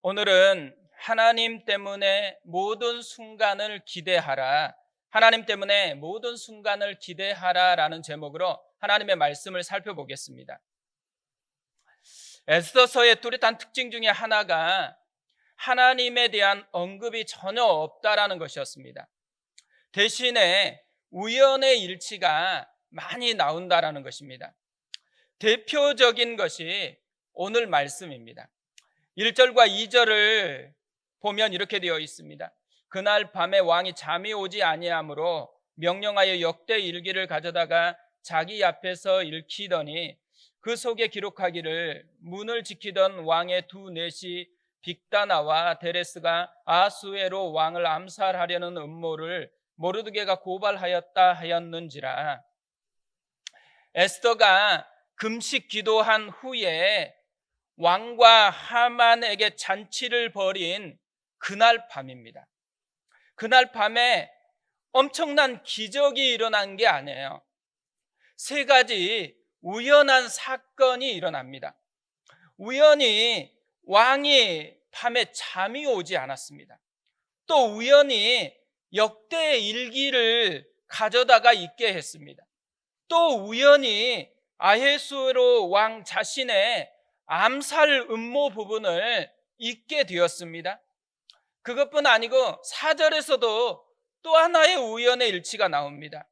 오늘은 하나님 때문에 모든 순간을 기대하라. 하나님 때문에 모든 순간을 기대하라라는 제목으로 하나님의 말씀을 살펴보겠습니다. 에스더서의 뚜렷한 특징 중에 하나가 하나님에 대한 언급이 전혀 없다라는 것이었습니다. 대신에 우연의 일치가 많이 나온다라는 것입니다. 대표적인 것이 오늘 말씀입니다. 1절과 2절을 보면 이렇게 되어 있습니다. 그날 밤에 왕이 잠이 오지 아니하므로 명령하여 역대 일기를 가져다가 자기 앞에서 읽히더니 그 속에 기록하기를 문을 지키던 왕의 두 넷이 빅다나와 데레스가 아수에로 왕을 암살하려는 음모를 모르드게가 고발하였다 하였는지라. 에스더가 금식 기도한 후에 왕과 하만에게 잔치를 벌인 그날 밤입니다. 그날 밤에 엄청난 기적이 일어난 게 아니에요. 세 가지 우연한 사건이 일어납니다. 우연히 왕이 밤에 잠이 오지 않았습니다. 또 우연히 역대 일기를 가져다가 읽게 했습니다. 또 우연히 아헤수에로 왕 자신의 암살 음모 부분을 읽게 되었습니다. 그것뿐 아니고 4절에서도 또 하나의 우연의 일치가 나옵니다.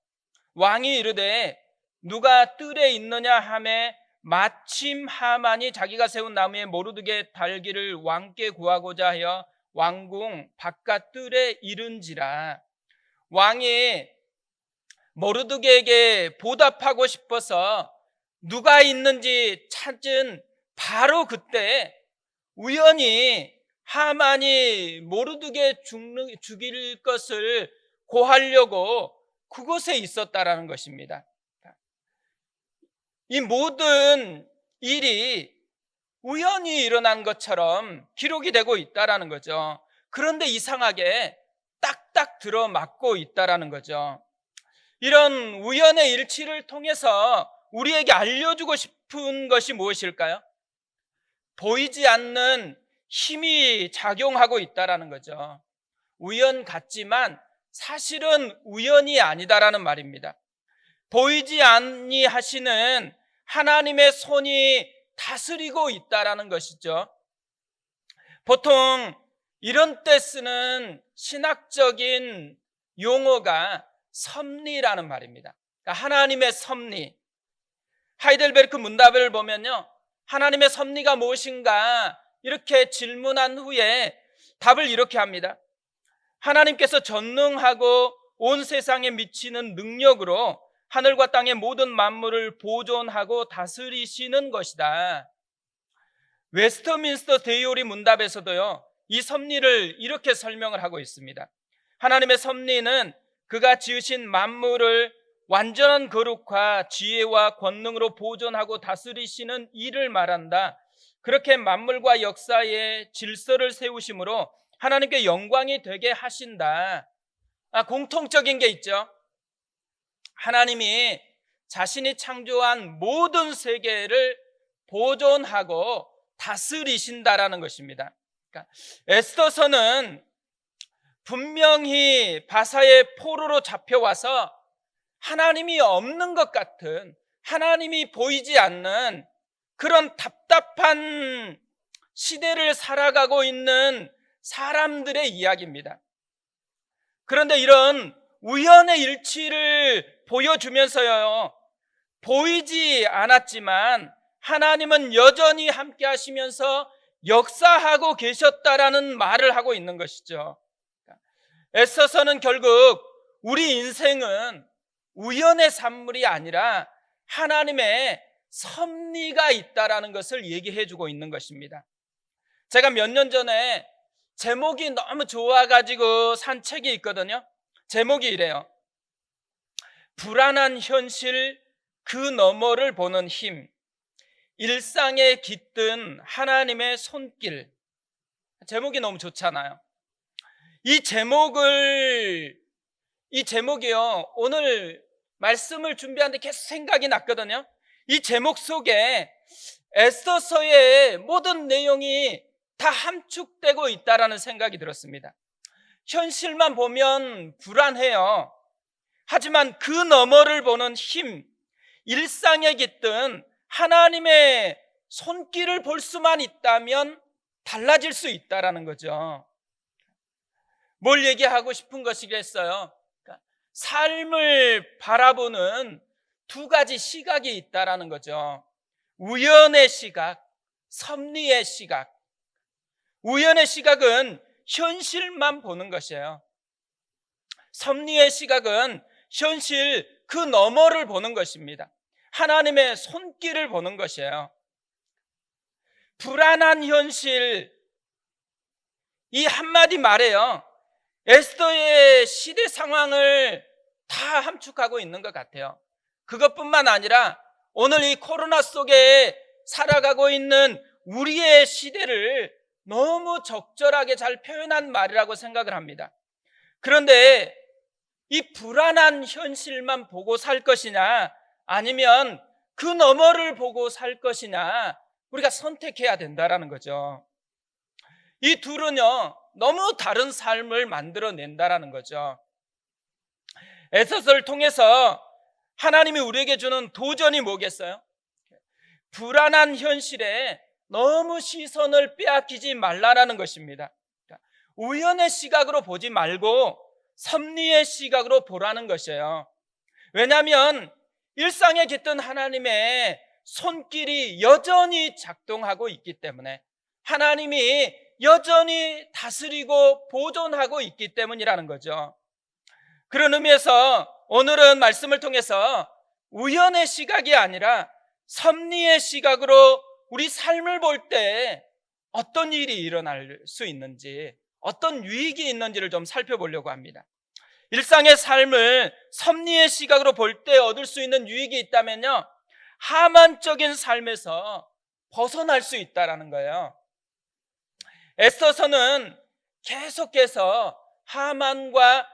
왕이 이르되 누가 뜰에 있느냐 하매 마침 하만이 자기가 세운 나무에 모르드게 달기를 왕께 구하고자 하여 왕궁 바깥 뜰에 이른지라. 왕이 모르드게에게 보답하고 싶어서 누가 있는지 찾은 바로 그때 우연히 하만이 모르드게 죽일 것을 고하려고 그곳에 있었다라는 것입니다. 이 모든 일이 우연히 일어난 것처럼 기록이 되고 있다라는 거죠. 그런데 이상하게 딱딱 들어맞고 있다라는 거죠. 이런 우연의 일치를 통해서 우리에게 알려주고 싶은 것이 무엇일까요? 보이지 않는 힘이 작용하고 있다라는 거죠. 우연 같지만 사실은 우연이 아니다라는 말입니다. 보이지 아니하시는 하나님의 손이 다스리고 있다라는 것이죠. 보통 이런 때 쓰는 신학적인 용어가 섭리라는 말입니다. 그러니까 하나님의 섭리. 하이델베르크 문답을 보면요, 하나님의 섭리가 무엇인가 이렇게 질문한 후에 답을 이렇게 합니다. 하나님께서 전능하고 온 세상에 미치는 능력으로 하늘과 땅의 모든 만물을 보존하고 다스리시는 것이다. 웨스트민스터 데이오리 문답에서도요, 이 섭리를 이렇게 설명을 하고 있습니다. 하나님의 섭리는 그가 지으신 만물을 완전한 거룩과 지혜와 권능으로 보존하고 다스리시는 일을 말한다. 그렇게 만물과 역사에 질서를 세우심으로 하나님께 영광이 되게 하신다. 공통적인 게 있죠. 하나님이 자신이 창조한 모든 세계를 보존하고 다스리신다라는 것입니다. 그러니까 에스더서는 분명히 바사의 포로로 잡혀와서 하나님이 없는 것 같은, 하나님이 보이지 않는 그런 답답한 시대를 살아가고 있는 사람들의 이야기입니다. 그런데 이런 우연의 일치를 보여주면서요, 보이지 않았지만 하나님은 여전히 함께 하시면서 역사하고 계셨다라는 말을 하고 있는 것이죠. 에스더서는 결국 우리 인생은 우연의 산물이 아니라 하나님의 섭리가 있다라는 것을 얘기해 주고 있는 것입니다. 제가 몇 년 전에 제목이 너무 좋아가지고 산 책이 있거든요. 제목이 이래요. 불안한 현실 그 너머를 보는 힘, 일상에 깃든 하나님의 손길. 제목이 너무 좋잖아요. 이 제목이요, 오늘 말씀을 준비하는데 계속 생각이 났거든요. 이 제목 속에 에스더서의 모든 내용이 다 함축되고 있다라는 생각이 들었습니다. 현실만 보면 불안해요. 하지만 그 너머를 보는 힘, 일상에 깃든 하나님의 손길을 볼 수만 있다면 달라질 수 있다라는 거죠. 뭘 얘기하고 싶은 것이겠어요? 그러니까 삶을 바라보는 두 가지 시각이 있다라는 거죠. 우연의 시각, 섭리의 시각. 우연의 시각은 현실만 보는 것이에요. 섭리의 시각은 현실 그 너머를 보는 것입니다. 하나님의 손길을 보는 것이에요. 불안한 현실, 이 한마디 말에요, 에스더의 시대 상황을 다 함축하고 있는 것 같아요. 그것뿐만 아니라 오늘 이 코로나 속에 살아가고 있는 우리의 시대를 너무 적절하게 잘 표현한 말이라고 생각을 합니다. 그런데 이 불안한 현실만 보고 살 것이냐, 아니면 그 너머를 보고 살 것이냐, 우리가 선택해야 된다라는 거죠. 이 둘은요, 너무 다른 삶을 만들어낸다라는 거죠. 에스더를 통해서 하나님이 우리에게 주는 도전이 뭐겠어요? 불안한 현실에 너무 시선을 빼앗기지 말라라는 것입니다. 우연의 시각으로 보지 말고 섭리의 시각으로 보라는 것이에요. 왜냐하면 일상에 깃든 하나님의 손길이 여전히 작동하고 있기 때문에, 하나님이 여전히 다스리고 보존하고 있기 때문이라는 거죠. 그런 의미에서 오늘은 말씀을 통해서 우연의 시각이 아니라 섭리의 시각으로 우리 삶을 볼 때 어떤 일이 일어날 수 있는지, 어떤 유익이 있는지를 좀 살펴보려고 합니다. 일상의 삶을 섭리의 시각으로 볼 때 얻을 수 있는 유익이 있다면요, 하만적인 삶에서 벗어날 수 있다라는 거예요. 에스더서는 계속해서 하만과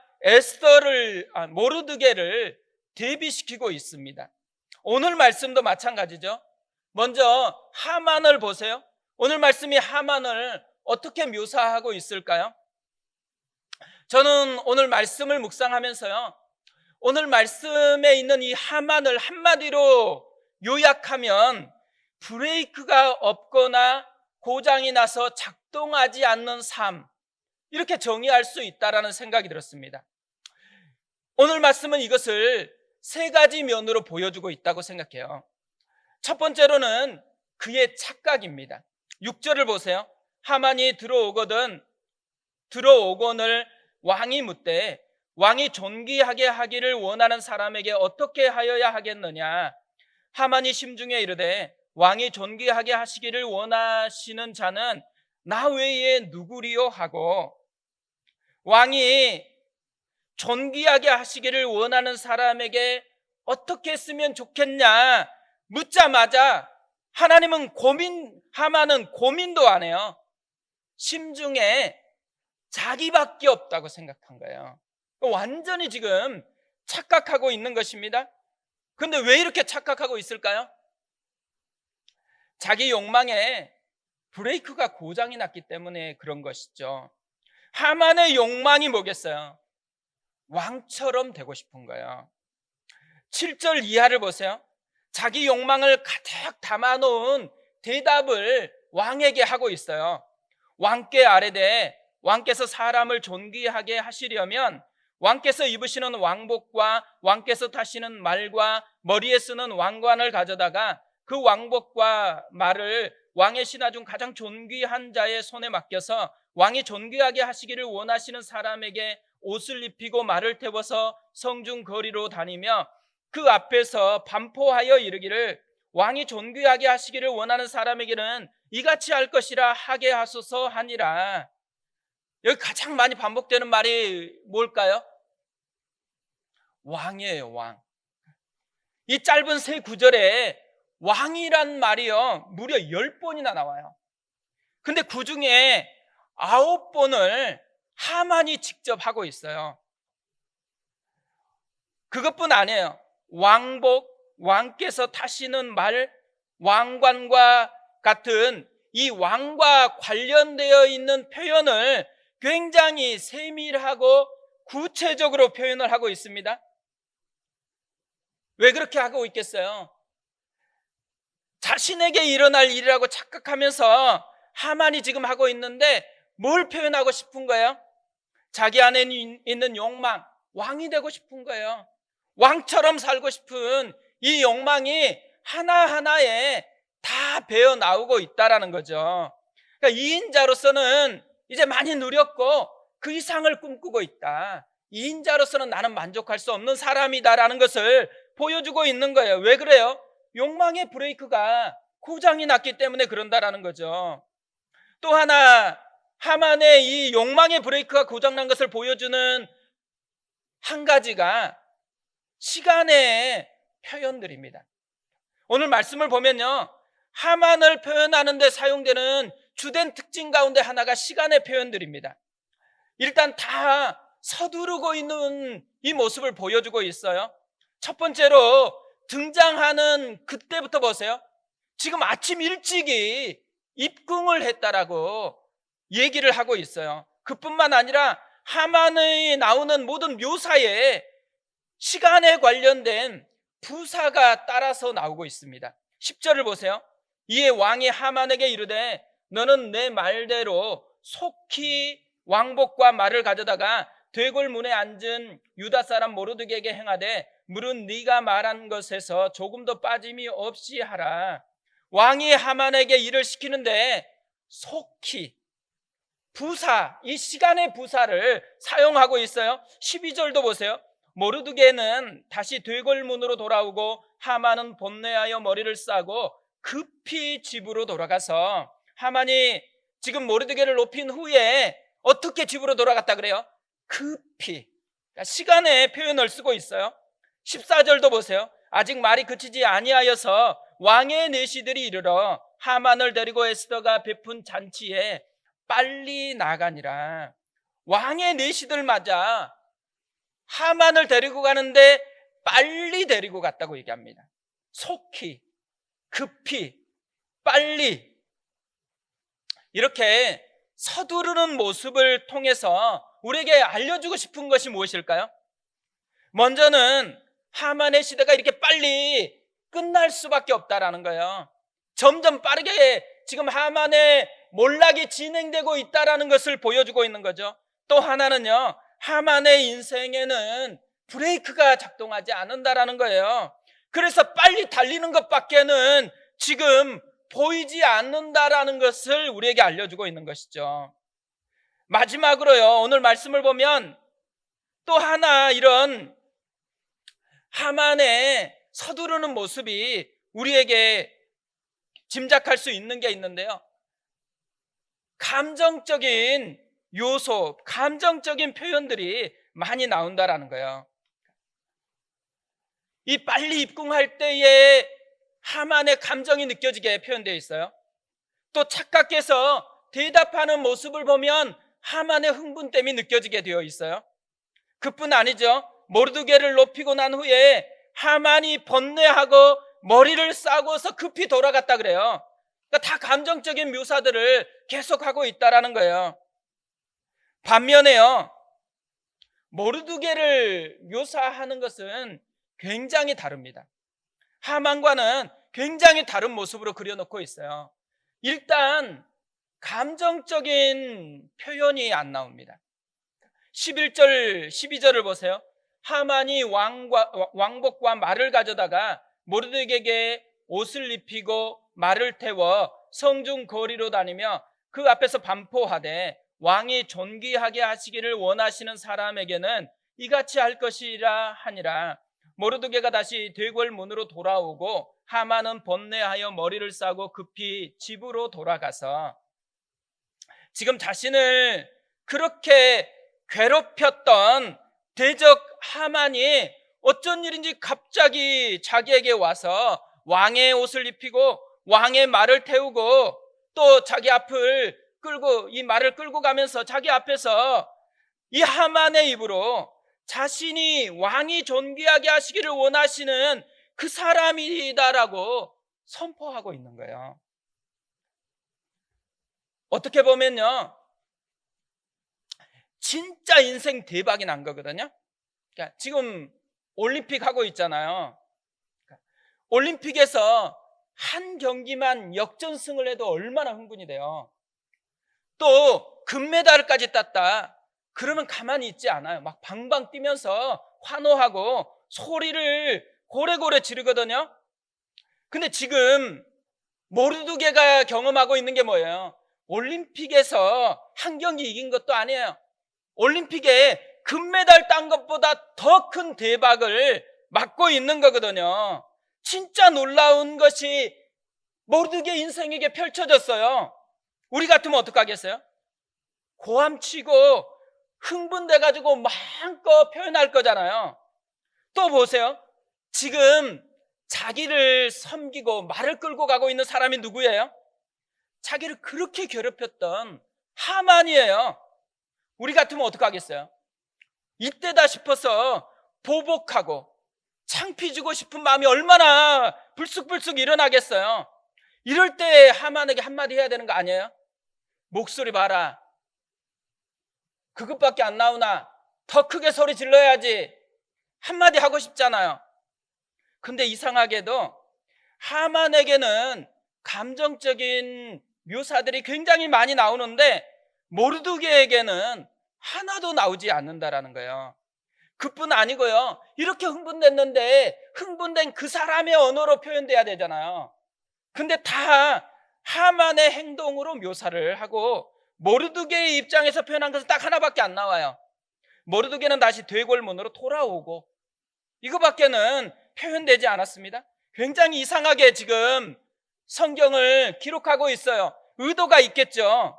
모르드게를 대비시키고 있습니다. 오늘 말씀도 마찬가지죠. 먼저 하만을 보세요. 오늘 말씀이 하만을 어떻게 묘사하고 있을까요? 저는 오늘 말씀을 묵상하면서요, 오늘 말씀에 있는 이 하만을 한마디로 요약하면 브레이크가 없거나 고장이 나서 작동하지 않는 삶, 이렇게 정의할 수 있다라는 생각이 들었습니다. 오늘 말씀은 이것을 세 가지 면으로 보여주고 있다고 생각해요. 첫 번째로는 그의 착각입니다. 6절을 보세요. 하만이 들어오거늘 왕이 묻되 왕이 존귀하게 하기를 원하는 사람에게 어떻게 하여야 하겠느냐. 하만이 심중에 이르되 왕이 존귀하게 하시기를 원하시는 자는 나 외에 누구리요 하고, 왕이 존귀하게 하시기를 원하는 사람에게 어떻게 했으면 좋겠냐 묻자마자 하만은 고민도 안 해요. 심중에 자기밖에 없다고 생각한 거예요. 완전히 지금 착각하고 있는 것입니다. 그런데 왜 이렇게 착각하고 있을까요? 자기 욕망에 브레이크가 고장이 났기 때문에 그런 것이죠. 하만의 욕망이 뭐겠어요? 왕처럼 되고 싶은 거예요. 7절 이하를 보세요. 자기 욕망을 가득 담아놓은 대답을 왕에게 하고 있어요. 왕께 아뢰되 왕께서 사람을 존귀하게 하시려면 왕께서 입으시는 왕복과 왕께서 타시는 말과 머리에 쓰는 왕관을 가져다가 그 왕복과 말을 왕의 신하 중 가장 존귀한 자의 손에 맡겨서 왕이 존귀하게 하시기를 원하시는 사람에게 옷을 입히고 말을 태워서 성중 거리로 다니며 그 앞에서 반포하여 이르기를 왕이 존귀하게 하시기를 원하는 사람에게는 이같이 할 것이라 하게 하소서 하니라. 여기 가장 많이 반복되는 말이 뭘까요? 왕이에요, 왕. 이 짧은 세 구절에 왕이란 말이요, 무려 10번이나 나와요. 근데 그 중에 9번을 하만이 직접 하고 있어요. 그것뿐 아니에요. 왕복, 왕께서 타시는 말, 왕관과 같은 이 왕과 관련되어 있는 표현을 굉장히 세밀하고 구체적으로 표현을 하고 있습니다. 왜 그렇게 하고 있겠어요? 자신에게 일어날 일이라고 착각하면서 하만이 지금 하고 있는데 뭘 표현하고 싶은 거예요? 자기 안에 있는 욕망, 왕이 되고 싶은 거예요. 왕처럼 살고 싶은 이 욕망이 하나하나에 다 배어 나오고 있다라는 거죠. 그러니까 이인자로서는 이제 많이 누렸고 그 이상을 꿈꾸고 있다. 이인자로서는 나는 만족할 수 없는 사람이다라는 것을 보여주고 있는 거예요. 왜 그래요? 욕망의 브레이크가 고장이 났기 때문에 그런다라는 거죠. 또 하나, 하만의 이 욕망의 브레이크가 고장난 것을 보여주는 한 가지가 시간의 표현들입니다. 오늘 말씀을 보면요, 하만을 표현하는 데 사용되는 주된 특징 가운데 하나가 시간의 표현들입니다. 일단 다 서두르고 있는 이 모습을 보여주고 있어요. 첫 번째로 등장하는 그때부터 보세요. 지금 아침 일찍이 입궁을 했다라고 얘기를 하고 있어요. 그뿐만 아니라 하만이 나오는 모든 묘사에 시간에 관련된 부사가 따라서 나오고 있습니다. 10절을 보세요. 이에 왕이 하만에게 이르되 너는 내 말대로 속히 왕복과 말을 가져다가 되골 문에 앉은 유다 사람 모르드게에게 행하되 물은 네가 말한 것에서 조금도 빠짐이 없이 하라. 왕이 하만에게 일을 시키는데 속히 부사, 이 시간의 부사를 사용하고 있어요. 12절도 보세요. 모르드게는 다시 되골문으로 돌아오고 하만은 번뇌하여 머리를 싸고 급히 집으로 돌아가서, 하만이 지금 모르드게를 높인 후에 어떻게 집으로 돌아갔다 그래요? 급히. 그러니까 시간의 표현을 쓰고 있어요. 14절도 보세요. 아직 말이 그치지 아니하여서 왕의 내시들이 이르러 하만을 데리고 에스더가 베푼 잔치에 빨리 나가니라. 왕의 내시들 맞아 하만을 데리고 가는데 빨리 데리고 갔다고 얘기합니다. 속히, 급히, 빨리, 이렇게 서두르는 모습을 통해서 우리에게 알려주고 싶은 것이 무엇일까요? 먼저는 하만의 시대가 이렇게 빨리 끝날 수밖에 없다라는 거예요. 점점 빠르게 지금 하만의 몰락이 진행되고 있다라는 것을 보여주고 있는 거죠. 또 하나는요, 하만의 인생에는 브레이크가 작동하지 않는다라는 거예요. 그래서 빨리 달리는 것밖에는 지금 보이지 않는다라는 것을 우리에게 알려주고 있는 것이죠. 마지막으로요, 오늘 말씀을 보면 또 하나 이런 하만의 서두르는 모습이 우리에게 짐작할 수 있는 게 있는데요, 감정적인 요소, 감정적인 표현들이 많이 나온다라는 거예요. 이 빨리 입궁할 때에 하만의 감정이 느껴지게 표현되어 있어요. 또 착각해서 대답하는 모습을 보면 하만의 흥분됨이 느껴지게 되어 있어요. 그뿐 아니죠. 모르드게를 높이고 난 후에 하만이 번뇌하고 머리를 싸고서 급히 돌아갔다 그래요. 그러니까 다 감정적인 묘사들을 계속하고 있다라는 거예요. 반면에요, 모르드게를 묘사하는 것은 굉장히 다릅니다. 하만과는 굉장히 다른 모습으로 그려놓고 있어요. 일단 감정적인 표현이 안 나옵니다. 11절, 12절을 보세요. 하만이 왕복과 말을 가져다가 모르드게에게 옷을 입히고 말을 태워 성중 거리로 다니며 그 앞에서 반포하되 왕이 존귀하게 하시기를 원하시는 사람에게는 이같이 할 것이라 하니라. 모르드게가 다시 되골 문으로 돌아오고 하만은 번뇌하여 머리를 싸고 급히 집으로 돌아가서, 지금 자신을 그렇게 괴롭혔던 대적 하만이 어쩐 일인지 갑자기 자기에게 와서 왕의 옷을 입히고 왕의 말을 태우고 또 자기 앞을 끌고, 이 말을 끌고 가면서 자기 앞에서 이 하만의 입으로 자신이 왕이 존귀하게 하시기를 원하시는 그 사람이다라고 선포하고 있는 거예요. 어떻게 보면요, 진짜 인생 대박이 난 거거든요. 그러니까 지금 올림픽 하고 있잖아요. 올림픽에서 한 경기만 역전승을 해도 얼마나 흥분이 돼요. 또 금메달까지 땄다 그러면 가만히 있지 않아요. 막 방방 뛰면서 환호하고 소리를 고래고래 지르거든요. 근데 지금 모르드게가 경험하고 있는 게 뭐예요? 올림픽에서 한 경기 이긴 것도 아니에요. 올림픽에 금메달 딴 것보다 더 큰 대박을 맞고 있는 거거든요. 진짜 놀라운 것이 모르드게 인생에게 펼쳐졌어요. 우리 같으면 어떡하겠어요? 고함치고 흥분돼가지고 마음껏 표현할 거잖아요. 또 보세요. 지금 자기를 섬기고 말을 끌고 가고 있는 사람이 누구예요? 자기를 그렇게 괴롭혔던 하만이에요. 우리 같으면 어떡하겠어요? 이때다 싶어서 보복하고 창피 주고 싶은 마음이 얼마나 불쑥불쑥 일어나겠어요. 이럴 때 하만에게 한마디 해야 되는 거 아니에요? 목소리 봐라. 그것밖에 안 나오나? 더 크게 소리 질러야지. 한마디 하고 싶잖아요. 근데 이상하게도 하만에게는 감정적인 묘사들이 굉장히 많이 나오는데 모르드게에게는 하나도 나오지 않는다라는 거예요. 그뿐 아니고요, 이렇게 흥분됐는데 흥분된 그 사람의 언어로 표현돼야 되잖아요. 근데 다 하만의 행동으로 묘사를 하고 모르드게의 입장에서 표현한 것은 딱 하나밖에 안 나와요. 모르드게는 다시 되골문으로 돌아오고, 이거밖에는 표현되지 않았습니다. 굉장히 이상하게 지금 성경을 기록하고 있어요. 의도가 있겠죠.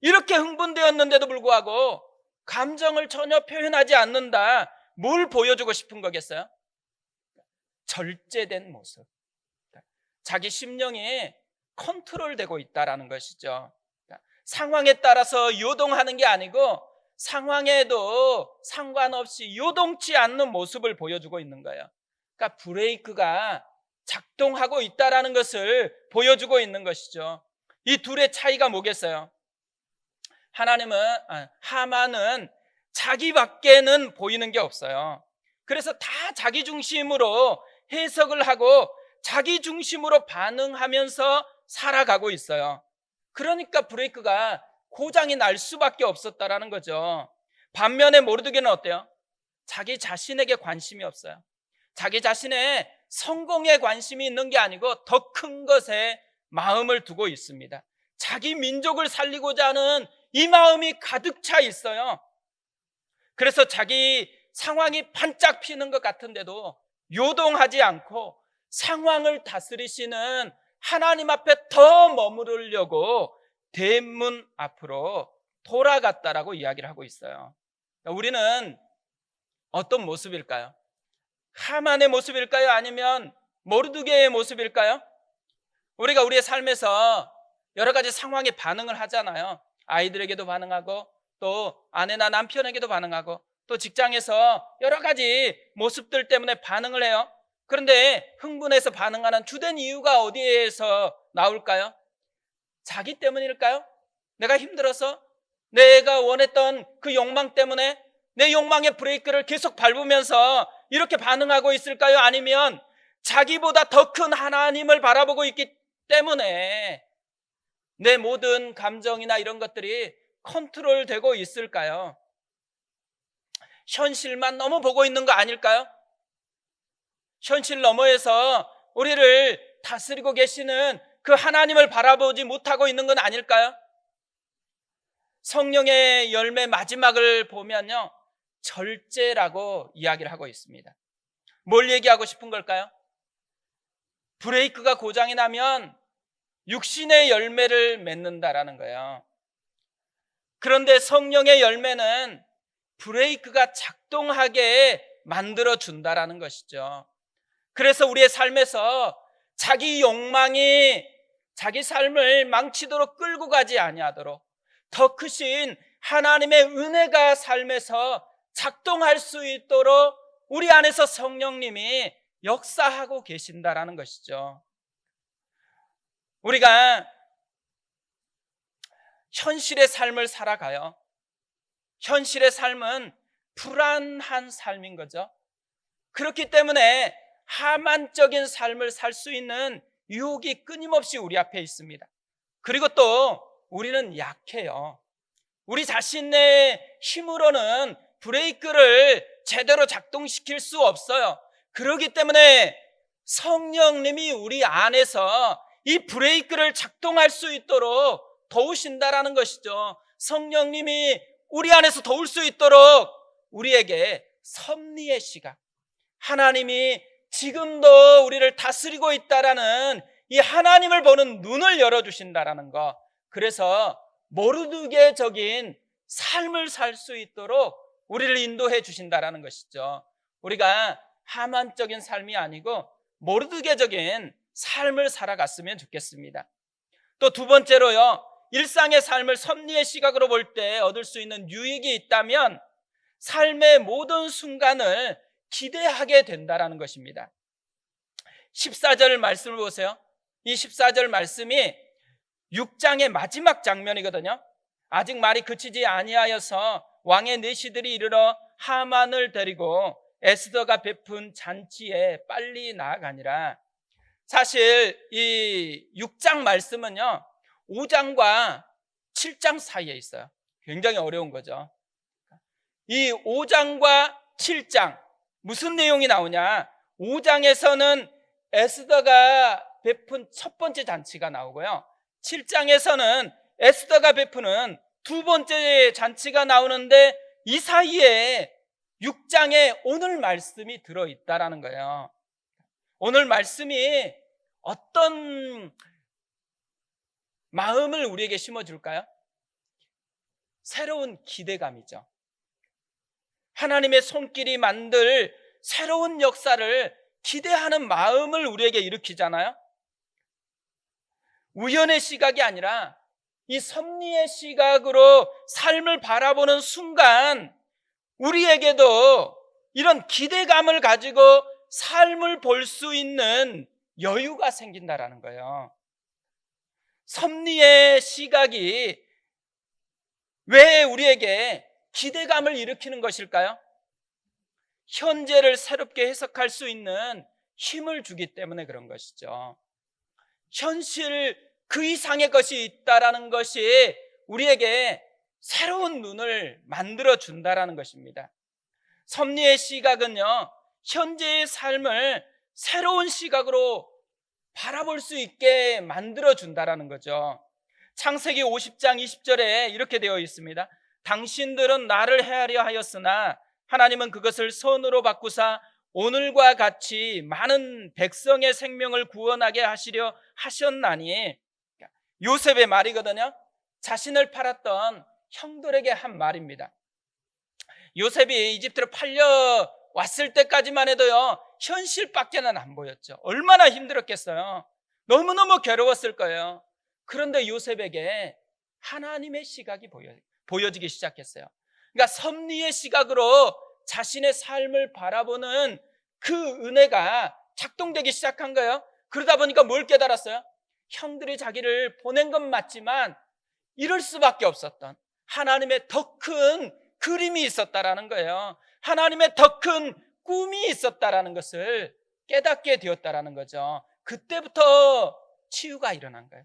이렇게 흥분되었는데도 불구하고 감정을 전혀 표현하지 않는다. 뭘 보여주고 싶은 거겠어요? 절제된 모습. 자기 심령이 컨트롤되고 있다라는 것이죠. 상황에 따라서 요동하는 게 아니고 상황에도 상관없이 요동치 않는 모습을 보여주고 있는 거예요. 그러니까 브레이크가 작동하고 있다라는 것을 보여주고 있는 것이죠. 이 둘의 차이가 뭐겠어요? 하만은 자기밖에는 보이는 게 없어요. 그래서 다 자기 중심으로 해석을 하고 자기 중심으로 반응하면서 살아가고 있어요. 그러니까 브레이크가 고장이 날 수밖에 없었다라는 거죠. 반면에 모르드게는 어때요? 자기 자신에게 관심이 없어요. 자기 자신의 성공에 관심이 있는 게 아니고 더 큰 것에 마음을 두고 있습니다. 자기 민족을 살리고자 하는 이 마음이 가득 차 있어요. 그래서 자기 상황이 반짝 피는 것 같은데도 요동하지 않고 상황을 다스리시는 하나님 앞에 더 머무르려고 대문 앞으로 돌아갔다라고 이야기를 하고 있어요. 우리는 어떤 모습일까요? 하만의 모습일까요? 아니면 모르드게의 모습일까요? 우리가 우리의 삶에서 여러 가지 상황에 반응을 하잖아요. 아이들에게도 반응하고 또 아내나 남편에게도 반응하고 또 직장에서 여러 가지 모습들 때문에 반응을 해요. 그런데 흥분해서 반응하는 주된 이유가 어디에서 나올까요? 자기 때문일까요? 내가 힘들어서 내가 원했던 그 욕망 때문에 내 욕망의 브레이크를 계속 밟으면서 이렇게 반응하고 있을까요? 아니면 자기보다 더 큰 하나님을 바라보고 있기 때문에 내 모든 감정이나 이런 것들이 컨트롤되고 있을까요? 현실만 너무 보고 있는 거 아닐까요? 현실 너머에서 우리를 다스리고 계시는 그 하나님을 바라보지 못하고 있는 건 아닐까요? 성령의 열매 마지막을 보면요, 절제라고 이야기를 하고 있습니다. 뭘 얘기하고 싶은 걸까요? 브레이크가 고장이 나면 육신의 열매를 맺는다라는 거예요. 그런데 성령의 열매는 브레이크가 작동하게 만들어준다라는 것이죠. 그래서 우리의 삶에서 자기 욕망이 자기 삶을 망치도록 끌고 가지 아니하도록 더 크신 하나님의 은혜가 삶에서 작동할 수 있도록 우리 안에서 성령님이 역사하고 계신다라는 것이죠. 우리가 현실의 삶을 살아가요. 현실의 삶은 불안한 삶인 거죠. 그렇기 때문에 하만적인 삶을 살 수 있는 유혹이 끊임없이 우리 앞에 있습니다. 그리고 또 우리는 약해요. 우리 자신의 힘으로는 브레이크를 제대로 작동시킬 수 없어요. 그렇기 때문에 성령님이 우리 안에서 이 브레이크를 작동할 수 있도록 도우신다라는 것이죠. 성령님이 우리 안에서 도울 수 있도록 우리에게 섭리의 시각, 하나님이 지금도 우리를 다스리고 있다라는 이 하나님을 보는 눈을 열어주신다라는 것, 그래서 모르드게적인 삶을 살 수 있도록 우리를 인도해 주신다라는 것이죠. 우리가 하만적인 삶이 아니고 모르드게적인 삶을 살아갔으면 좋겠습니다. 또 두 번째로요, 일상의 삶을 섭리의 시각으로 볼 때 얻을 수 있는 유익이 있다면 삶의 모든 순간을 기대하게 된다라는 것입니다. 14절 말씀을 보세요. 이 14절 말씀이 6장의 마지막 장면이거든요. 아직 말이 그치지 아니하여서 왕의 내시들이 이르러 하만을 데리고 에스더가 베푼 잔치에 빨리 나아가니라. 사실 이 6장 말씀은요, 5장과 7장 사이에 있어요. 굉장히 어려운 거죠. 이 5장과 7장 무슨 내용이 나오냐? 5장에서는 에스더가 베푼 첫 번째 잔치가 나오고요, 7장에서는 에스더가 베푸는 두 번째 잔치가 나오는데 이 사이에 6장에 오늘 말씀이 들어있다라는 거예요. 오늘 말씀이 어떤 마음을 우리에게 심어줄까요? 새로운 기대감이죠. 하나님의 손길이 만들 새로운 역사를 기대하는 마음을 우리에게 일으키잖아요. 우연의 시각이 아니라 이 섭리의 시각으로 삶을 바라보는 순간 우리에게도 이런 기대감을 가지고 삶을 볼 수 있는 여유가 생긴다라는 거예요. 섭리의 시각이 왜 우리에게 기대감을 일으키는 것일까요? 현재를 새롭게 해석할 수 있는 힘을 주기 때문에 그런 것이죠. 현실 그 이상의 것이 있다라는 것이 우리에게 새로운 눈을 만들어 준다라는 것입니다. 섭리의 시각은요, 현재의 삶을 새로운 시각으로 바라볼 수 있게 만들어 준다라는 거죠. 창세기 50장 20절에 이렇게 되어 있습니다. 당신들은 나를 헤아려 하였으나 하나님은 그것을 선으로 바꾸사 오늘과 같이 많은 백성의 생명을 구원하게 하시려 하셨나니, 요셉의 말이거든요. 자신을 팔았던 형들에게 한 말입니다. 요셉이 이집트로 팔려왔을 때까지만 해도요, 현실밖에는 안 보였죠. 얼마나 힘들었겠어요. 너무너무 괴로웠을 거예요. 그런데 요셉에게 하나님의 시각이 보여지기 시작했어요. 그러니까 섭리의 시각으로 자신의 삶을 바라보는 그 은혜가 작동되기 시작한 거예요. 그러다 보니까 뭘 깨달았어요? 형들이 자기를 보낸 건 맞지만 이럴 수밖에 없었던 하나님의 더 큰 그림이 있었다라는 거예요. 하나님의 더 큰 꿈이 있었다라는 것을 깨닫게 되었다라는 거죠. 그때부터 치유가 일어난 거예요.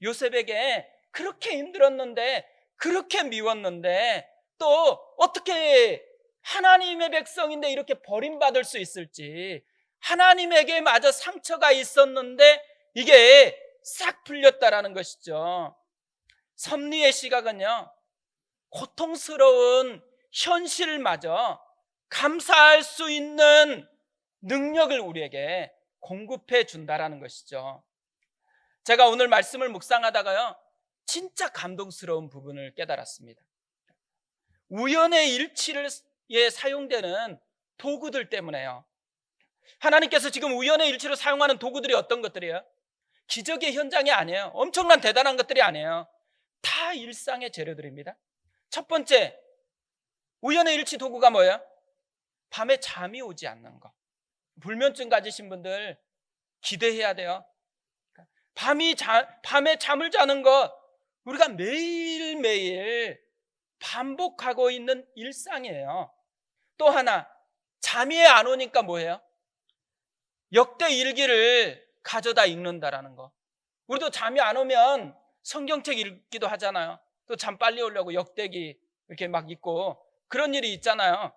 요셉에게 그렇게 힘들었는데, 그렇게 미웠는데 또 어떻게 하나님의 백성인데 이렇게 버림받을 수 있을지, 하나님에게 마저 상처가 있었는데 이게 싹 풀렸다라는 것이죠. 섭리의 시각은요, 고통스러운 현실마저 감사할 수 있는 능력을 우리에게 공급해 준다라는 것이죠. 제가 오늘 말씀을 묵상하다가요, 진짜 감동스러운 부분을 깨달았습니다. 우연의 일치에 사용되는 도구들 때문에요. 하나님께서 지금 우연의 일치로 사용하는 도구들이 어떤 것들이에요? 기적의 현장이 아니에요. 엄청난 대단한 것들이 아니에요. 다 일상의 재료들입니다. 첫 번째, 우연의 일치 도구가 뭐예요? 밤에 잠이 오지 않는 것. 불면증 가지신 분들 기대해야 돼요. 밤에 잠을 자는 것, 우리가 매일매일 반복하고 있는 일상이에요. 또 하나, 잠이 안 오니까 뭐예요? 역대 일기를 가져다 읽는다라는 거. 우리도 잠이 안 오면 성경책 읽기도 하잖아요. 또 잠 빨리 오려고 역대기 이렇게 막 읽고 그런 일이 있잖아요.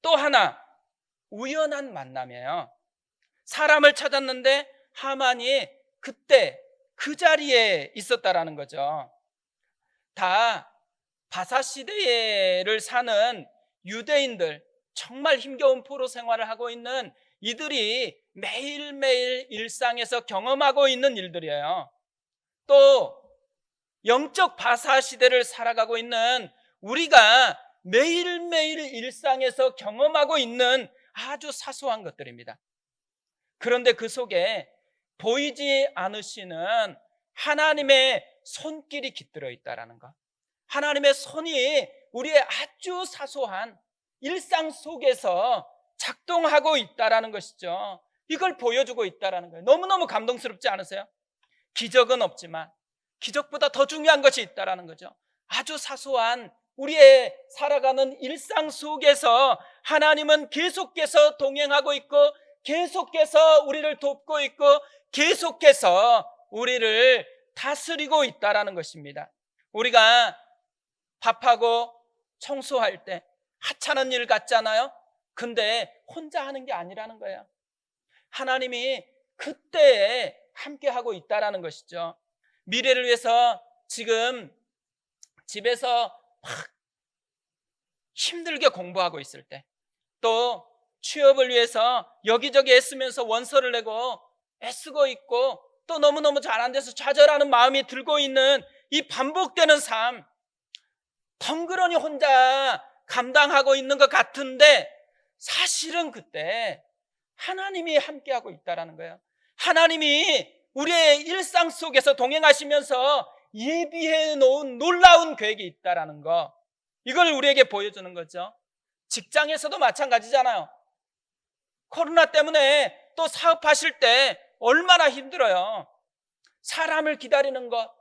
또 하나, 우연한 만남이에요. 사람을 찾았는데 하만이 그때 그 자리에 있었다라는 거죠. 다 바사 시대를 사는 유대인들, 정말 힘겨운 포로 생활을 하고 있는 이들이 매일매일 일상에서 경험하고 있는 일들이에요. 또 영적 바사 시대를 살아가고 있는 우리가 매일매일 일상에서 경험하고 있는 아주 사소한 것들입니다. 그런데 그 속에 보이지 않으시는 하나님의 손길이 깃들어 있다는 것. 하나님의 손이 우리의 아주 사소한 일상 속에서 작동하고 있다는 것이죠. 이걸 보여주고 있다는 거예요. 너무너무 감동스럽지 않으세요? 기적은 없지만 기적보다 더 중요한 것이 있다는 거죠. 아주 사소한 우리의 살아가는 일상 속에서 하나님은 계속해서 동행하고 있고 계속해서 우리를 돕고 있고 계속해서 우리를 다스리고 있다는 것입니다. 우리가 밥하고 청소할 때 하찮은 일 같잖아요. 근데 혼자 하는 게 아니라는 거예요. 하나님이 그때에 함께하고 있다는 것이죠. 미래를 위해서 지금 집에서 막 힘들게 공부하고 있을 때, 또 취업을 위해서 여기저기 애쓰면서 원서를 내고 애쓰고 있고 또 너무너무 잘 안 돼서 좌절하는 마음이 들고 있는 이 반복되는 삶, 덩그러니 혼자 감당하고 있는 것 같은데 사실은 그때 하나님이 함께하고 있다는 거예요. 하나님이 우리의 일상 속에서 동행하시면서 예비해 놓은 놀라운 계획이 있다는 거, 이걸 우리에게 보여주는 거죠. 직장에서도 마찬가지잖아요. 코로나 때문에 또 사업하실 때 얼마나 힘들어요. 사람을 기다리는 것,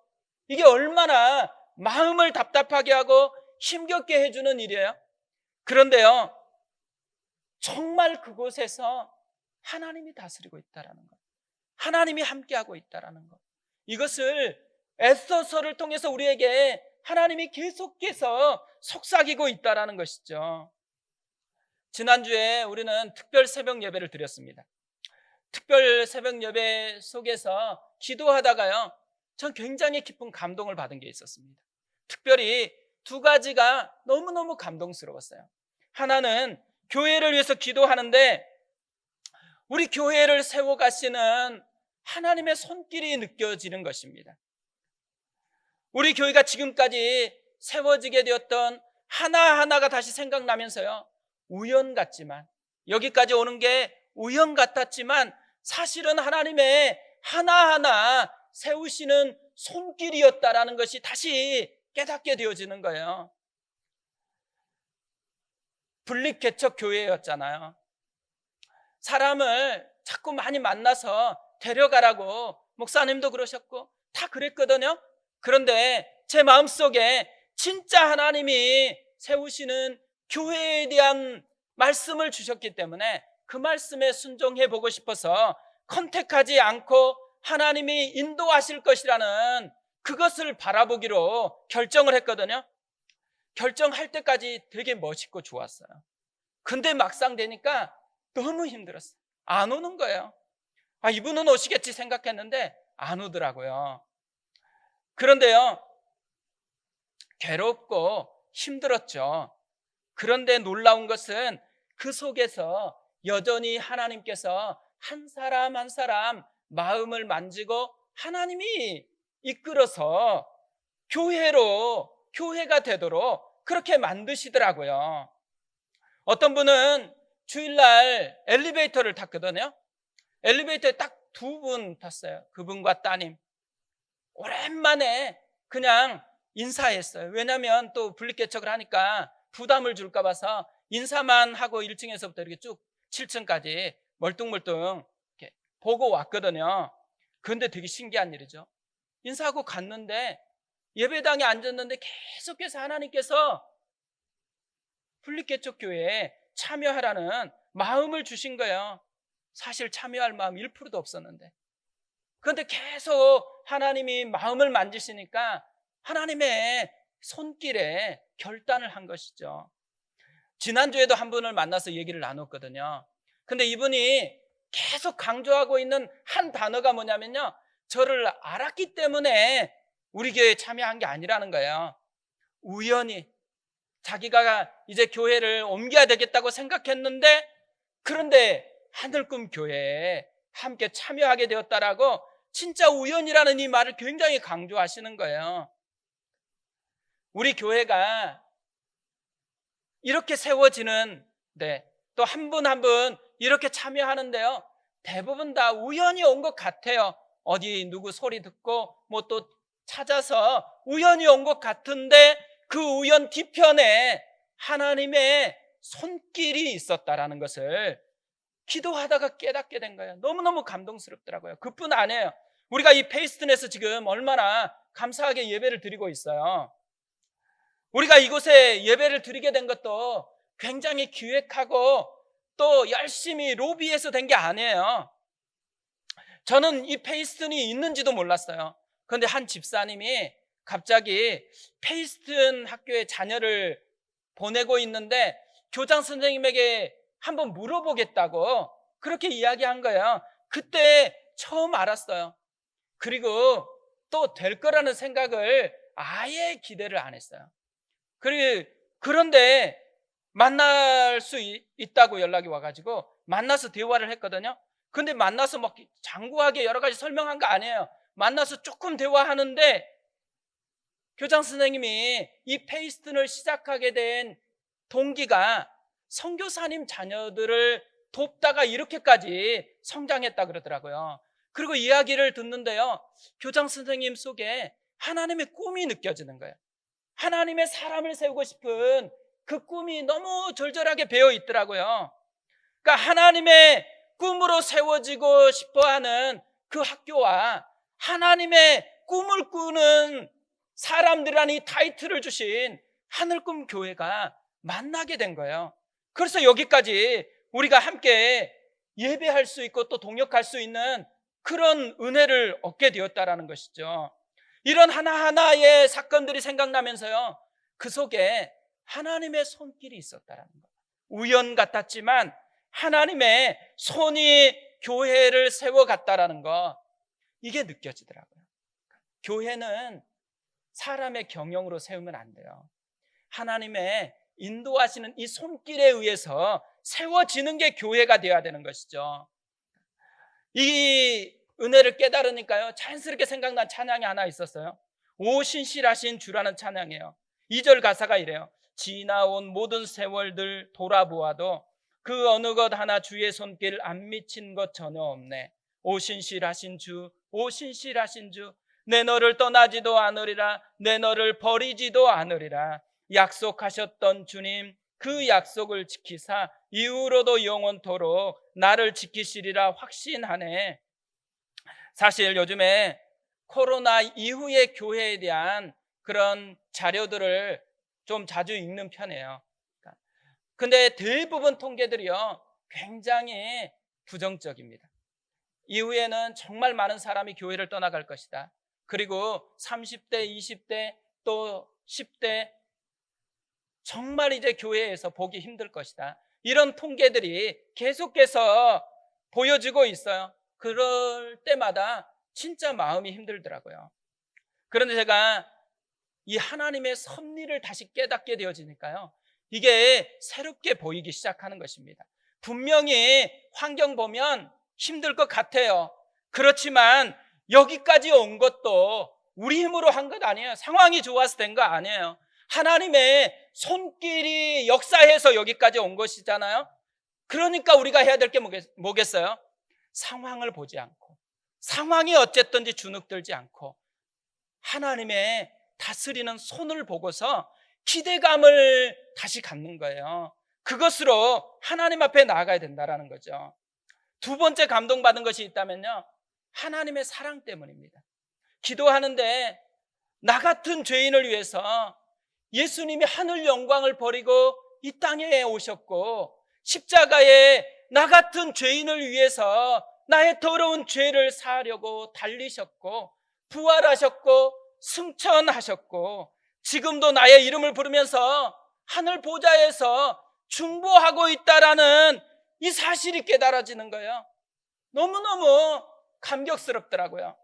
이게 얼마나 마음을 답답하게 하고 힘겹게 해주는 일이에요. 그런데요, 정말 그곳에서 하나님이 다스리고 있다는 것, 하나님이 함께하고 있다는 것, 이것을 에스더서를 통해서 우리에게 하나님이 계속해서 속삭이고 있다는 것이죠. 지난주에 우리는 특별 새벽 예배를 드렸습니다. 특별 새벽 예배 속에서 기도하다가요, 전 굉장히 깊은 감동을 받은 게 있었습니다. 특별히 두 가지가 너무너무 감동스러웠어요. 하나는 교회를 위해서 기도하는데 우리 교회를 세워가시는 하나님의 손길이 느껴지는 것입니다. 우리 교회가 지금까지 세워지게 되었던 하나하나가 다시 생각나면서요, 우연 같지만, 여기까지 오는 게 우연 같았지만 사실은 하나님의 하나하나 세우시는 손길이었다라는 것이 다시 깨닫게 되어지는 거예요. 분립개척 교회였잖아요. 사람을 자꾸 많이 만나서 데려가라고 목사님도 그러셨고 다 그랬거든요. 그런데 제 마음속에 진짜 하나님이 세우시는 교회에 대한 말씀을 주셨기 때문에 그 말씀에 순종해 보고 싶어서 컨택하지 않고 하나님이 인도하실 것이라는 그것을 바라보기로 결정을 했거든요. 결정할 때까지 되게 멋있고 좋았어요. 근데 막상 되니까 너무 힘들었어요. 안 오는 거예요. 이분은 오시겠지 생각했는데 안 오더라고요. 그런데요, 괴롭고 힘들었죠. 그런데 놀라운 것은 그 속에서 여전히 하나님께서 한 사람 한 사람 마음을 만지고 하나님이 이끌어서 교회가 되도록 그렇게 만드시더라고요. 어떤 분은 주일날 엘리베이터를 탔거든요. 엘리베이터에 딱 두 분 탔어요. 그분과 따님. 오랜만에 그냥 인사했어요. 왜냐하면 또 분립개척을 하니까 부담을 줄까 봐서 인사만 하고 1층에서부터 이렇게 쭉 7층까지 멀뚱멀뚱 이렇게 보고 왔거든요. 그런데 되게 신기한 일이죠. 인사하고 갔는데 예배당에 앉았는데 계속해서 하나님께서 분리개척 교회에 참여하라는 마음을 주신 거예요. 사실 참여할 마음 1%도 없었는데. 그런데 계속 하나님이 마음을 만지시니까 하나님의 손길에 결단을 한 것이죠. 지난주에도 한 분을 만나서 얘기를 나눴거든요. 근데 이분이 계속 강조하고 있는 한 단어가 뭐냐면요, 저를 알았기 때문에 우리 교회에 참여한 게 아니라는 거예요. 우연히 자기가 이제 교회를 옮겨야 되겠다고 생각했는데, 그런데 하늘꿈 교회에 함께 참여하게 되었다라고 진짜 우연이라는 이 말을 굉장히 강조하시는 거예요. 우리 교회가 이렇게 세워지는, 또 한 분 한 분 이렇게 참여하는데요, 대부분 다 우연히 온 것 같아요. 어디 누구 소리 듣고 뭐 또 찾아서 우연히 온 것 같은데, 그 우연 뒤편에 하나님의 손길이 있었다라는 것을 기도하다가 깨닫게 된 거예요. 너무너무 감동스럽더라고요. 그뿐 아니에요. 우리가 이 페이스튼에서 지금 얼마나 감사하게 예배를 드리고 있어요. 우리가 이곳에 예배를 드리게 된 것도 굉장히 기획하고 또 열심히 로비해서 된 게 아니에요. 저는 이 페이스튼이 있는지도 몰랐어요. 그런데 한 집사님이 갑자기 페이스튼 학교에 자녀를 보내고 있는데 교장 선생님에게 한번 물어보겠다고 그렇게 이야기한 거예요. 그때 처음 알았어요. 그리고 또 될 거라는 생각을 아예 기대를 안 했어요. 그런데 만날 수 있다고 연락이 와가지고 만나서 대화를 했거든요. 근데 만나서 막 장구하게 여러 가지 설명한 거 아니에요. 만나서 조금 대화하는데 교장 선생님이 이 페이스튼을 시작하게 된 동기가 선교사님 자녀들을 돕다가 이렇게까지 성장했다 그러더라고요. 그리고 이야기를 듣는데요, 교장 선생님 속에 하나님의 꿈이 느껴지는 거예요. 하나님의 사람을 세우고 싶은 그 꿈이 너무 절절하게 배어 있더라고요. 그러니까 하나님의 꿈으로 세워지고 싶어하는 그 학교와 하나님의 꿈을 꾸는 사람들이라는 이 타이틀을 주신 하늘꿈 교회가 만나게 된 거예요. 그래서 여기까지 우리가 함께 예배할 수 있고 또 동역할 수 있는 그런 은혜를 얻게 되었다라는 것이죠. 이런 하나하나의 사건들이 생각나면서요, 그 속에 하나님의 손길이 있었다라는 것. 우연 같았지만 하나님의 손이 교회를 세워갔다라는 거, 이게 느껴지더라고요. 교회는 사람의 경영으로 세우면 안 돼요. 하나님의 인도하시는 이 손길에 의해서 세워지는 게 교회가 되어야 되는 것이죠. 이 은혜를 깨달으니까요, 자연스럽게 생각난 찬양이 하나 있었어요. 오 신실하신 주라는 찬양이에요. 2절 가사가 이래요. 지나온 모든 세월들 돌아보아도 그 어느 것 하나 주의 손길 안 미친 것 전혀 없네. 오 신실하신 주, 오 신실하신 주, 내 너를 떠나지도 않으리라, 내 너를 버리지도 않으리라. 약속하셨던 주님, 그 약속을 지키사 이후로도 영원토록 나를 지키시리라 확신하네. 사실 요즘에 코로나 이후의 교회에 대한 그런 자료들을 좀 자주 읽는 편이에요. 근데 대부분 통계들이요, 굉장히 부정적입니다. 이후에는 정말 많은 사람이 교회를 떠나갈 것이다. 그리고 30대, 20대, 또 10대 정말 이제 교회에서 보기 힘들 것이다. 이런 통계들이 계속해서 보여지고 있어요. 그럴 때마다 진짜 마음이 힘들더라고요. 그런데 제가 이 하나님의 섭리를 다시 깨닫게 되어지니까요, 이게 새롭게 보이기 시작하는 것입니다. 분명히 환경 보면 힘들 것 같아요. 그렇지만 여기까지 온 것도 우리 힘으로 한 것 아니에요. 상황이 좋아서 된 거 아니에요. 하나님의 손길이 역사해서 여기까지 온 것이잖아요. 그러니까 우리가 해야 될 게 뭐겠어요? 상황을 보지 않고, 상황이 어쨌든지 주눅들지 않고 하나님의 다스리는 손을 보고서 기대감을 다시 갖는 거예요. 그것으로 하나님 앞에 나아가야 된다는 거죠. 두 번째 감동받은 것이 있다면요, 하나님의 사랑 때문입니다. 기도하는데 나 같은 죄인을 위해서 예수님이 하늘 영광을 버리고 이 땅에 오셨고, 십자가에 나 같은 죄인을 위해서 나의 더러운 죄를 사하려고 달리셨고, 부활하셨고 승천하셨고, 지금도 나의 이름을 부르면서 하늘 보좌에서 중보하고 있다라는 이 사실이 깨달아지는 거예요. 너무너무 감격스럽더라고요.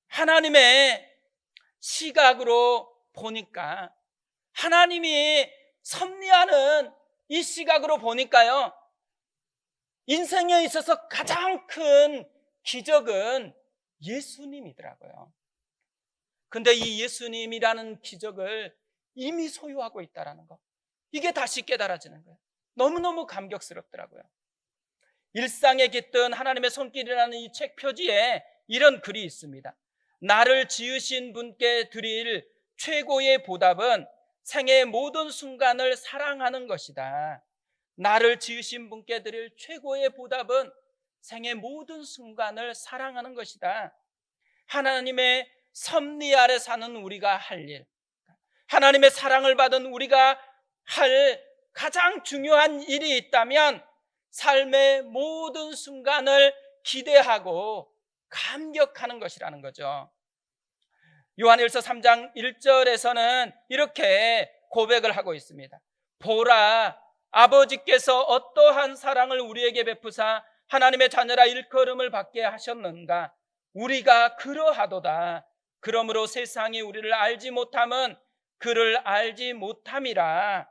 하나님의 시각으로 보니까, 하나님이 섭리하는 이 시각으로 보니까요, 인생에 있어서 가장 큰 기적은 예수님이더라고요. 근데 이 예수님이라는 기적을 이미 소유하고 있다는 거, 이게 다시 깨달아지는 거예요. 너무너무 감격스럽더라고요. 일상에 깃든 하나님의 손길이라는 이 책 표지에 이런 글이 있습니다. 나를 지으신 분께 드릴 최고의 보답은 생애의 모든 순간을 사랑하는 것이다. 나를 지으신 분께 드릴 최고의 보답은 생의 모든 순간을 사랑하는 것이다. 하나님의 섭리 아래 사는 우리가 할 일, 하나님의 사랑을 받은 우리가 할 가장 중요한 일이 있다면 삶의 모든 순간을 기대하고 감격하는 것이라는 거죠. 요한일서 3장 1절에서는 이렇게 고백을 하고 있습니다. 보라, 아버지께서 어떠한 사랑을 우리에게 베푸사 하나님의 자녀라 일컬음을 받게 하셨는가. 우리가 그러하도다. 그러므로 세상이 우리를 알지 못함은 그를 알지 못함이라.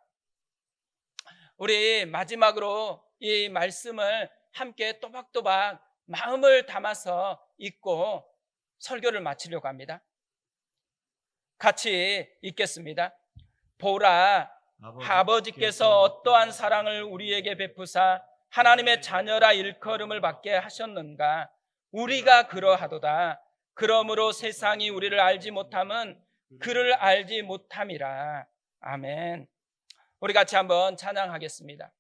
우리 마지막으로 이 말씀을 함께 또박또박 마음을 담아서 읽고 설교를 마치려고 합니다. 같이 읽겠습니다. 보라, 아버지께서 어떠한 사랑을 우리에게 베푸사 하나님의 자녀라 일컬음을 받게 하셨는가. 우리가 그러하도다. 그러므로 세상이 우리를 알지 못함은 그를 알지 못함이라. 아멘. 우리 같이 한번 찬양하겠습니다.